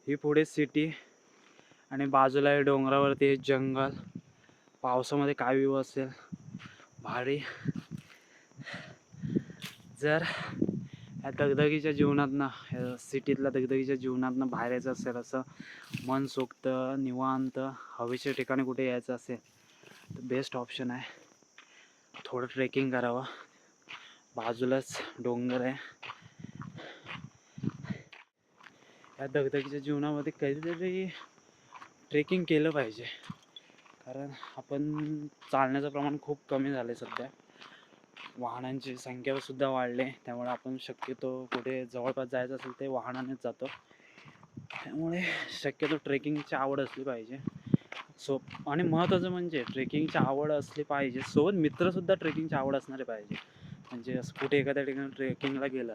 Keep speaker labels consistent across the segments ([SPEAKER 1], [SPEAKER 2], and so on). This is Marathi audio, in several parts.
[SPEAKER 1] ही पुढे सिटी आणि बाजूला आहे डोंगरावरती हे जंगल. पावसामध्ये काय व्ह्यू असेल भारी. जर या दगदगीच्या जीवनातनं, सिटीतल्या दगदगीच्या जीवनातनं बाहेर यायचं असेल, असं मन सोक्त निवांत हवेच्या ठिकाणी कुठे यायचं असेल तर बेस्ट ऑप्शन आहे. थोडं ट्रेकिंग करावं, बाजूलाच डोंगर आहे. या दगदगीच्या जीवनामध्ये कधीतरी ट्रेकिंग केलं पाहिजे, कारण आपण चालण्याचं प्रमाण खूप कमी झालं आहे सध्या. वाहनांची संख्यासुद्धा वाढली, त्यामुळे आपण शक्यतो कुठे जवळपास जायचं असेल ते वाहनानेच जातो. त्यामुळे शक्यतो ट्रेकिंगची आवड असली पाहिजे. आणि महत्त्वाचं म्हणजे ट्रेकिंगची आवड असली पाहिजे, सोबत मित्रसुद्धा ट्रेकिंगची आवड असणारे पाहिजे. म्हणजे असं कुठे एखाद्या ठिकाणी ट्रेकिंगला गेलं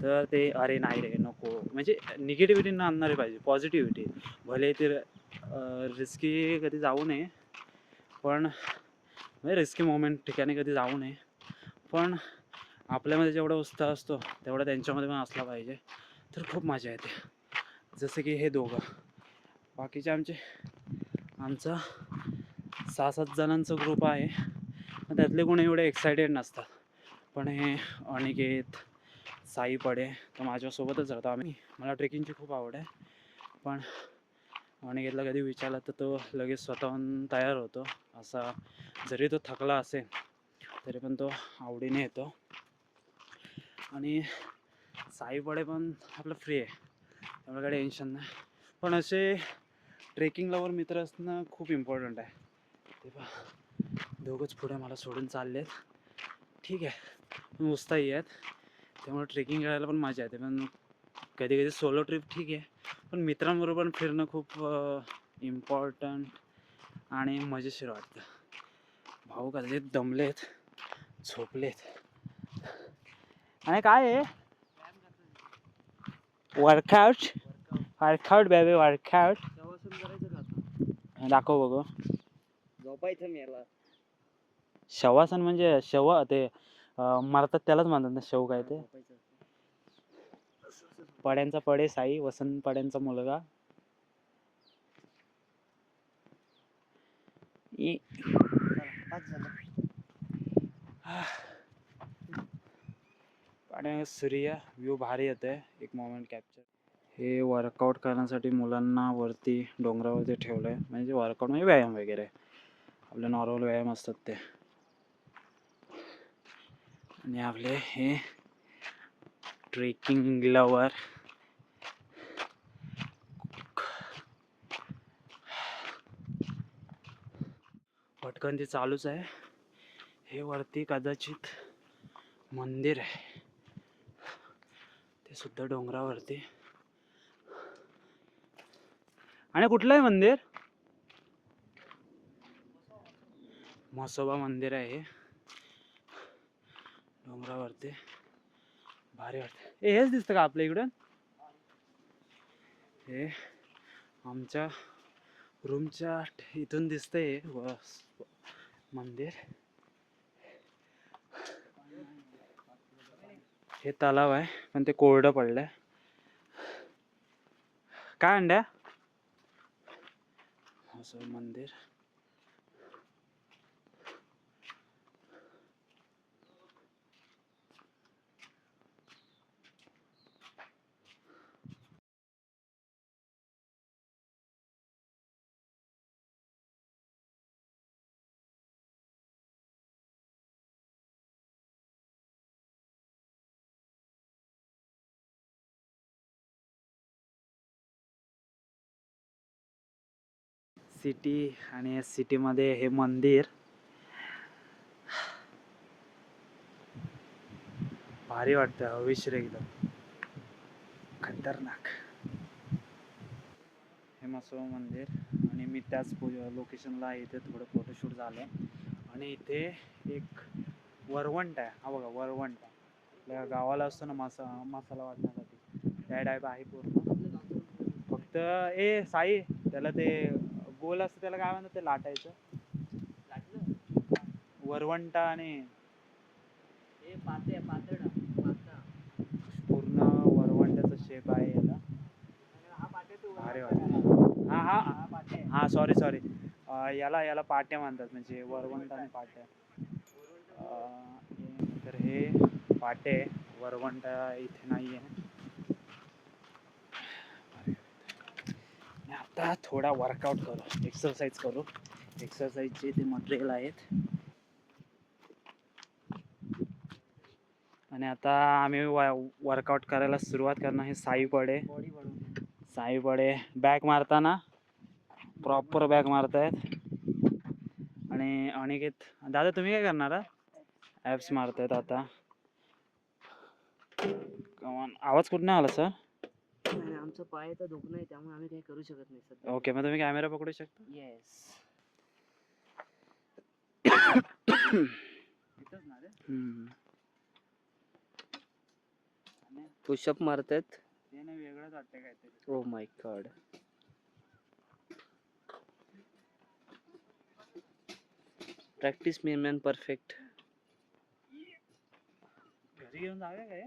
[SPEAKER 1] तर ते अरे नाही रे नको, म्हणजे निगेटिव्हिटी न आणणारे पाहिजे, पॉझिटिव्हिटी. भले ते रिस्की कधी जाऊ नये, पण म्हणजे रिस्की मोमेंट ठिकाणी कधी जाऊ नये, पण आपल्यामध्ये जेवढा उत्साह असतो तेवढा त्यांच्यामध्ये पण असला पाहिजे, तर खूप मजा येते. जसं की हे दोघं, बाकीचे आमचा 6-7 जणांचा ग्रुप आहे. त्यातले कोणी एवढे एक्सायटेड नसतात, पण हे अनिकेत, साई पडे तर माझ्यासोबतच राहतो आम्ही. मला ट्रेकिंगची खूप आवड आहे, पण अनिकेतला कधी विचारलं तर तो लगेच स्वतःहून तयार होतो. असा जरी तो थकला असेल तरी पण तो आवडीने येतो. आणि साई पडे पण आपलं फ्री आहे, त्यामुळे काही टेन्शन नाही. पण असे ट्रेकिंग लवर मित्र असणं खूप इम्पॉर्टंट आहे. ते पहा दोघंच पुढे मला सोडून चाललेत. ठीक आहे, उत्साही आहेत, त्यामुळे ट्रेकिंग करायला पण मजा येते. पण कधी कधी सोलो ट्रिप ठीक आहे, पण मित्रांबरोबर फिरणं खूप इम्पॉर्टंट आणि मजेशीर वाटतं. भाऊ कधी दमलेत, झोपलेत. आणि काय आहे वर्कआउट बेबी वर्कआउट. दाखव बघू.
[SPEAKER 2] झोपायचं मेला.
[SPEAKER 1] शवासन म्हणजे शव ते मारतात त्यालाच म्हणतात ना, शव काय ते. पड्यांचा पडे साई, वसंत पड्यांचा मुलगा. आणि सूर्य व्ह्यू भारी येते, एक मोमेंट कॅप्चर. हे वर्कआउट करण्यासाठी मुलांना वरती डोंगरावरती ठेवलं आहे. म्हणजे वर्कआउट म्हणजे व्यायाम वगैरे, आपले नॉर्मल व्यायाम असतात ते. आणि आपले हे ट्रेकिंग लवर पटकन ते चालूच आहे. हे वरती कदाचित मंदिर आहे, ते सुद्धा डोंगरावरती. आणि कुठलं आहे मंदिर? म्हसोबा मंदिर आहे डोंगरावरती, भारी वाटतं. हेच दिसतं का आपल्या इकडून? हे आमच्या रूमच्या इथून दिसतंय मंदिर. हे तलाव आहे, पण ते कोरडं पडलंय. काय अंड्या? असं मंदिर. सिटी, आणि सिटीमध्ये हे मंदिर भारी वाटतं, हवेशीर एकदम खतरनाक. हे मसोबा मंदिर, आणि मी त्याच लोकेशनला आहे. इथे थोडं फोटोशूट झालं. आणि इथे एक वरवंट आहे, हा बघा वरवंट. आपल्या गावाला असतो ना मसाला वाटण्यासाठी, त्या टाईप आहे पूर्ण. फक्त साई, त्याला ते गोल असतं त्याला काय म्हणतात, ते लाटायचं वरवंटा. आणि पूर्ण वरवंट्याचा शेप आहे याला. हा सॉरी याला याला पाट्या म्हणतात, म्हणजे वरवंट आणि पाट्या. तर हे पाटे वरवंट इथे नाही आहे. आता थोडा वर्कआउट करू, एक्सरसाइज करू. एक्सरसाइजचे ते मटेरियल आहेत. आणि आता आम्ही वर्कआउट करायला सुरुवात करणार. हे साई पडे
[SPEAKER 2] बॉडी बनवतो.
[SPEAKER 1] साई पडे बॅक मारताना प्रॉपर बॅक मारतायत. आणि अनिकेत दादा तुम्ही काय करणार? ॲप्स मारतायत आता. कमान आवाज कुठं नाही आला सर?
[SPEAKER 2] आणि आमचं पायाचं दुखणं आहे त्यामुळे आम्ही काही करू शकत नाही सध्या.
[SPEAKER 1] ओके, मग तुम्ही कॅमेरा पकडू शकता.
[SPEAKER 2] येस. पुशअप मारतात.
[SPEAKER 1] ते नाही वेगळंच वाटतं काहीतरी.
[SPEAKER 2] Oh my God. Practice make man perfect.
[SPEAKER 1] घरी घेऊन जाऊया काय?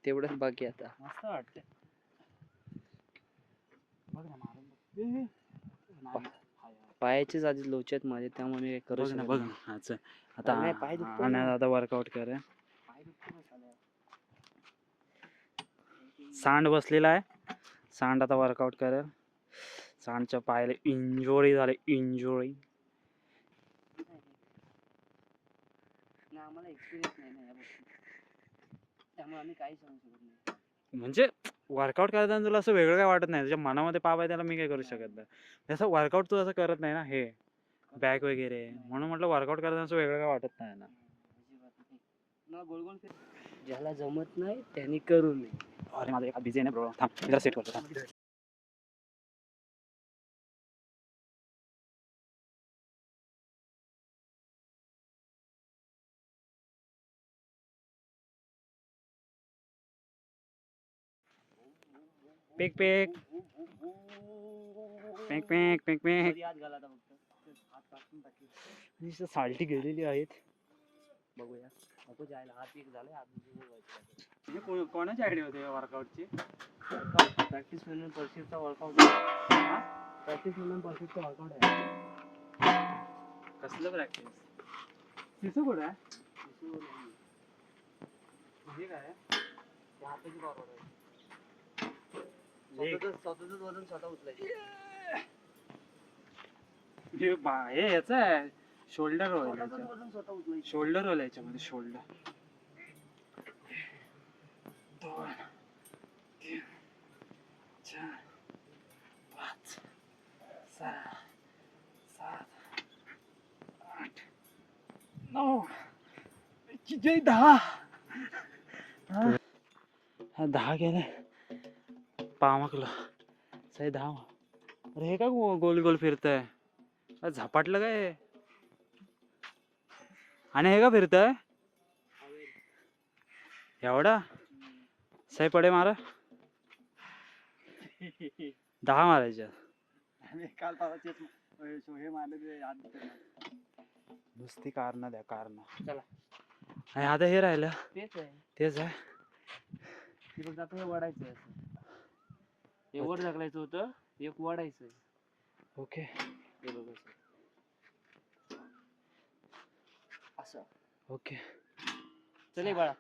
[SPEAKER 2] तेवढंच बाकी आता.
[SPEAKER 1] मस्त वाटते. बघ ना मारून बघ. नाही, हाय.
[SPEAKER 2] पायाचेच आधी लोचे आहेत माझे त्यामुळे मी काही करू
[SPEAKER 1] बघ ना
[SPEAKER 2] शकत
[SPEAKER 1] बघ
[SPEAKER 2] नाही.
[SPEAKER 1] ना अच्छा. आता
[SPEAKER 2] नाही, पाय दुखतो
[SPEAKER 1] आणि
[SPEAKER 2] ना.
[SPEAKER 1] आता वर्कआउट करेन.
[SPEAKER 2] पाय दुखतो ना साल्या.
[SPEAKER 1] सांड बसलेला आहे. सांड आता वर्कआउट करेल. सांडच्या पायाला इंजुरी झाली, इंजुरी.
[SPEAKER 2] ना आम्हाला एक्सपिरियन्स नाही ना या गोष्टी, त्यामुळे आम्ही काही सांगू शकत नाही.
[SPEAKER 1] म्हणजे वर्कआउट करताना तुला असं वेगळं काय वाटत नाही? तुझ्या मनामध्ये पाप आहे त्याला मी काय करू शकत नाही. जसं वर्कआउट तू असं करत नाही ना, हे बॅक वगैरे, म्हणून म्हटलं वर्कआउट करताना असं वेगळं काय वाटत नाही ना.
[SPEAKER 2] ना गोल गोल ज्याला जमत नाही त्यांनी करू नये.
[SPEAKER 1] अरे माझा एक बिझी आहे ना ब्रो, थांब मी जरा सेट करतो थांब. Peck Peck Peck Peck Peck Peck.
[SPEAKER 2] हात घाला आता फक्त. हात टाकून टाकली.
[SPEAKER 1] नुसतं साल्टी गेलेली आहेत.
[SPEAKER 2] बघूया. नको जायला. हात एक झाले. हात
[SPEAKER 1] म्हणजे कोणाची आयडिया होती वर्कआउटची?
[SPEAKER 2] प्रॅक्टिस म्हणून परफेक्टचा वर्कआउट आहे. प्रॅक्टिस म्हणून परफेक्टचा वर्कआउट आहे.
[SPEAKER 1] कसलं प्रॅक्टिस? तिचं कुठं आहे? हे काय आहे?
[SPEAKER 2] ते हाताची पावर आहे.
[SPEAKER 1] एक.
[SPEAKER 2] स्वतःच वजन स्वतः उचलायचं.
[SPEAKER 1] हे याचं आहे, शोल्डर रोल.
[SPEAKER 2] स्वतःच वजन स्वतः उचलायचं.
[SPEAKER 1] शोल्डर रोल याच्यामध्ये, शोल्डर. 2 3 4 5 6 7 8 9 10. हा 10 केले. पामकलं साई 10. अरे हे काय गोल गोल फिरतंय? झपाटलं काय? आणि हे का फिरतंय एवढा? साई पडे मारा. 10 मारायच्या.
[SPEAKER 2] काल हे मारले
[SPEAKER 1] नुसती कारण द्या, कारण.
[SPEAKER 2] चला.
[SPEAKER 1] आणि आता हे राहिलं.
[SPEAKER 2] तेच आहे.
[SPEAKER 1] तेच आहे.
[SPEAKER 2] ते फक्त आता हे वाढायचं आहे असं. हे वर ढकलायचं होतं, एक वाढायचं आहे.
[SPEAKER 1] ओके.
[SPEAKER 2] हे बघ असं.
[SPEAKER 1] ओके.
[SPEAKER 2] चले बाळा.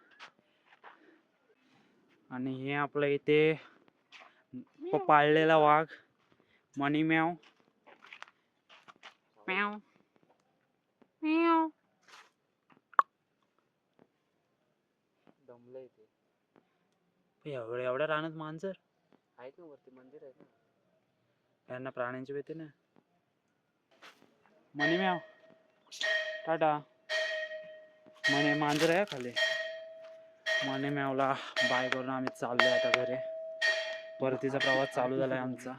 [SPEAKER 1] आणि हे आपलं इथे पाळलेला वाघ मनी म्याव म्याव म्याव.
[SPEAKER 2] दमलंय ते.
[SPEAKER 1] एवढ्या रानात मांजर
[SPEAKER 2] आहेत ना, वरती मंदिर आहे ना.
[SPEAKER 1] यांना प्राण्यांची भीती ना. मनी म्याव टाटा. मनी मांजर आहे खाली. मनी म्यावला बाय करून आम्ही चाललोय आता घरी. परतीचा प्रवास चालू झालाय आमचा.